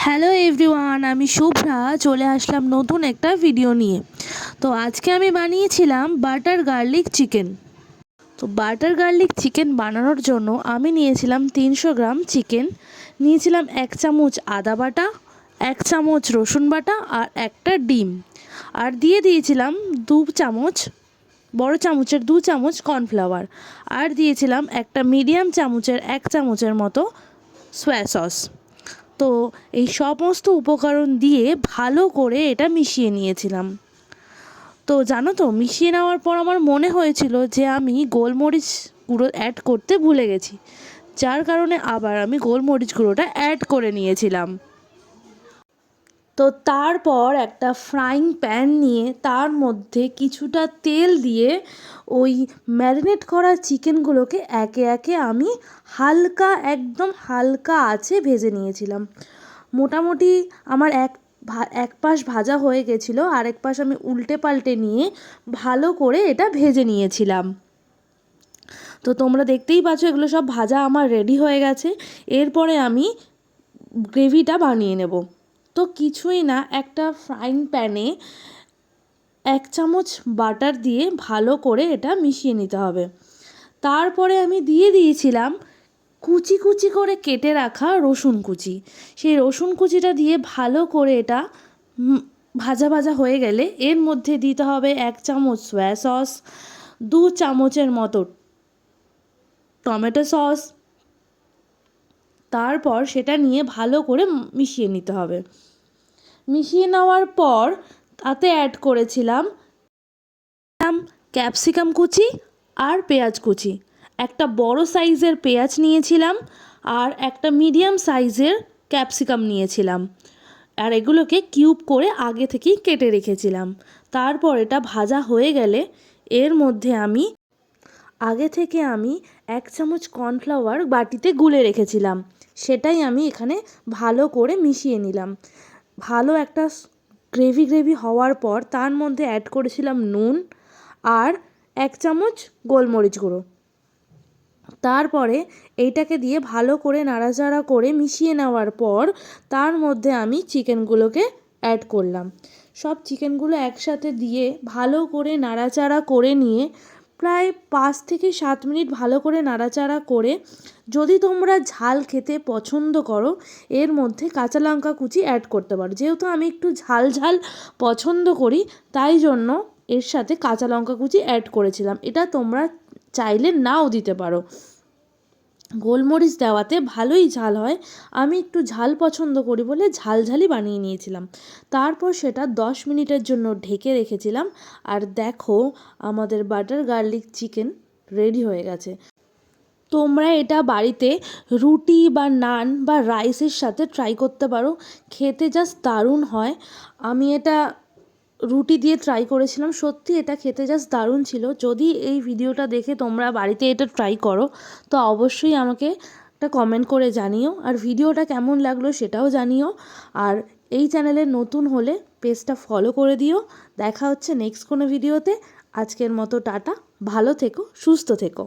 Hello everyone, আমি শুভ্রা চলে আসলাম নতুন একটা ভিডিও নিয়ে। তো আজকে আমি বানিয়েছিলাম বাটার গার্লিক চিকেন। তো বাটার গার্লিক চিকেন বানানোর জন্য আমি নিয়েছিলাম 300 গ্রাম চিকেন, নিয়েছিলাম 1 চামচ আদা বাটা, 1 চামচ রসুন বাটা আর একটা ডিম, আর দিয়ে দিয়েছিলাম 2 চামচ, বড় চামচের 2 চামচ কর্নফ্লাওয়ার, আর দিয়েছিলাম একটা মিডিয়াম চামচের 1 চামচের মতো সয়া সস। তো এই সমস্ত উপকরণ দিয়ে ভালো করে এটা মিশিয়ে নিয়েছিলাম। তো জানো তো, মিশিয়ে নেওয়ার পর আমার মনে হয়েছিল যে আমি গোলমরিচ গুঁড়ো অ্যাড করতে ভুলে গেছি, যার কারণে আবার আমি গোলমরিচ গুঁড়োটা অ্যাড করে নিয়েছিলাম। তো তারপর একটা ফ্রাইং প্যান নিয়ে তার মধ্যে কিছুটা তেল দিয়ে ওই ম্যারিনেট করা চিকেনগুলোকে একে একে আমি একদম হালকা আঁচে ভেজে নিয়েছিলাম। মোটামুটি আমার এক পাশ ভাজা হয়ে গেছিলো, আরেক পাশ আমি উল্টে পাল্টে নিয়ে ভালো করে এটা ভেজে নিয়েছিলাম। তো তোমরা দেখতেই পাচ্ছ এগুলো সব ভাজা আমার রেডি হয়ে গেছে। এরপরে আমি গ্রেভিটা বানিয়ে নেব। তো কিছুই না, একটা ফ্রাইং প্যানে 1 চামচ বাটার দিয়ে ভালো করে এটা মিশিয়ে নিতে হবে। তারপরে আমি দিয়ে দিয়েছিলাম কুচি কুচি করে কেটে রাখা রসুন কুচি। সেই রসুন কুচিটা দিয়ে ভালো করে এটা ভাজা ভাজা হয়ে গেলে এর মধ্যে দিতে হবে 1 চামচ সয়া সস, 2 চামচের মতো টমেটো সস। তারপর সেটা নিয়ে ভালো করে মিশিয়ে নিতে হবে। মিশিয়ে নেওয়ার পর তাতে অ্যাড করেছিলাম ক্যাপসিকাম কুচি আর পেঁয়াজ কুচি। একটা বড় সাইজের পেঁয়াজ নিয়েছিলাম আর একটা মিডিয়াম সাইজের ক্যাপসিকাম নিয়েছিলাম, আর এগুলোকে কিউব করে আগে থেকেই কেটে রেখেছিলাম। তারপর এটা ভাজা হয়ে গেলে এর মধ্যে আগে থেকে আমি 1 চামচ কর্নফ্লাওয়ার বাটিতে গুলে রেখেছিলাম, সেটাই আমি এখানে ভালো করে মিশিয়ে নিলাম। ভালো একটা গ্রেভি হওয়ার পর তার মধ্যে অ্যাড করেছিলাম নুন আর 1 চামচ গোলমরিচ গুঁড়ো। তারপরে এইটাকে দিয়ে ভালো করে নাড়াচাড়া করে মিশিয়ে নেওয়ার পর তার মধ্যে আমি চিকেনগুলোকে অ্যাড করলাম। সব চিকেনগুলো একসাথে দিয়ে ভালো করে নাড়াচাড়া করে নিয়ে প্রায় 5 থেকে 7 মিনিট ভালো করে নাড়াচাড়া করে, যদি তোমরা ঝাল খেতে পছন্দ করো এর মধ্যে কাঁচা লঙ্কা কুচি অ্যাড করতে পারো। যেহেতু আমি একটু ঝাল ঝাল পছন্দ করি তাই জন্য এর সাথে কাঁচা লঙ্কা কুচি অ্যাড করেছিলাম। এটা তোমরা চাইলে নাও দিতে পারো। গোলমরিচ দেওয়াতে ভালোই ঝাল হয়, আমি একটু ঝাল পছন্দ করি বলে ঝালঝালি বানিয়ে নিয়েছিলাম। তারপর সেটা 10 মিনিটের জন্য ঢেকে রেখেছিলাম। আর দেখো, আমাদের বাটার গার্লিক চিকেন রেডি হয়ে গেছে। তোমরা এটা বাড়িতে রুটি বা নান বা রাইসের সাথে ট্রাই করতে পারো, খেতে জাস্ট দারুণ হয়। আমি এটা রুটি দিয়ে ট্রাই করেছিলাম, সত্যি এটা খেতে জাস্ট দারুণ ছিল। যদি এই ভিডিওটা দেখে তোমরা বাড়িতে এটা ট্রাই করো তো অবশ্যই আমাকে একটা কমেন্ট করে জানিও, আর ভিডিওটা কেমন লাগলো সেটাও জানিও। আর এই চ্যানেলে নতুন হলে পেজটা ফলো করে দিও। দেখা হচ্ছে নেক্সট কোনো ভিডিওতে। আজকের মতো টাটা, ভালো থেকো, সুস্থ থেকো।